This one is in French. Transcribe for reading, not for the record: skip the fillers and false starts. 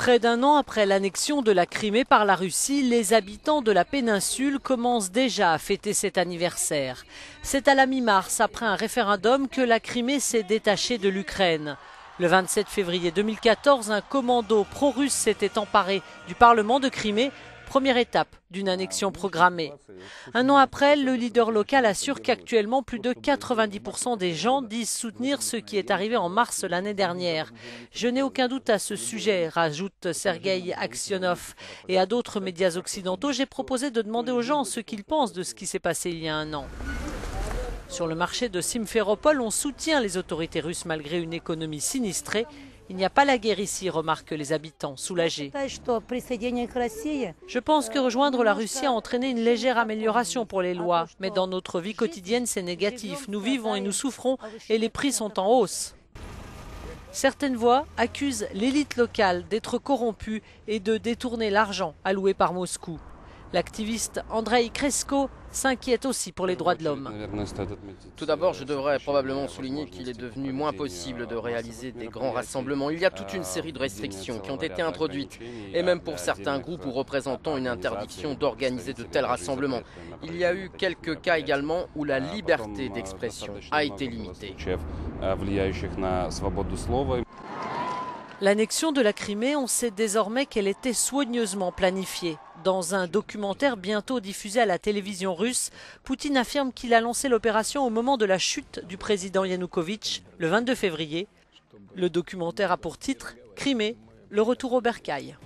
Près d'un an après l'annexion de la Crimée par la Russie, les habitants de la péninsule commencent déjà à fêter cet anniversaire. C'est à la mi-mars, après un référendum, que la Crimée s'est détachée de l'Ukraine. Le 27 février 2014, un commando pro-russe s'était emparé du Parlement de Crimée, première étape d'une annexion programmée. Un an après, le leader local assure qu'actuellement plus de 90% des gens disent soutenir ce qui est arrivé en mars l'année dernière. Je n'ai aucun doute à ce sujet, rajoute Sergueï Aksionov. Et à d'autres médias occidentaux, j'ai proposé de demander aux gens ce qu'ils pensent de ce qui s'est passé il y a un an. Sur le marché de Simferopol, on soutient les autorités russes malgré une économie sinistrée. Il n'y a pas la guerre ici, remarquent les habitants, soulagés. Je pense que rejoindre la Russie a entraîné une légère amélioration pour les lois. Mais dans notre vie quotidienne, c'est négatif. Nous vivons et nous souffrons et les prix sont en hausse. Certaines voix accusent l'élite locale d'être corrompue et de détourner l'argent alloué par Moscou. L'activiste Andrei Kresko s'inquiète aussi pour les droits de l'homme. Tout d'abord, je devrais probablement souligner qu'il est devenu moins possible de réaliser des grands rassemblements. Il y a toute une série de restrictions qui ont été introduites, et même pour certains groupes ou représentants une interdiction d'organiser de tels rassemblements. Il y a eu quelques cas également où la liberté d'expression a été limitée. L'annexion de la Crimée, on sait désormais qu'elle était soigneusement planifiée. Dans un documentaire bientôt diffusé à la télévision russe, Poutine affirme qu'il a lancé l'opération au moment de la chute du président Yanukovych, le 22 février. Le documentaire a pour titre « Crimée, le retour au bercail ».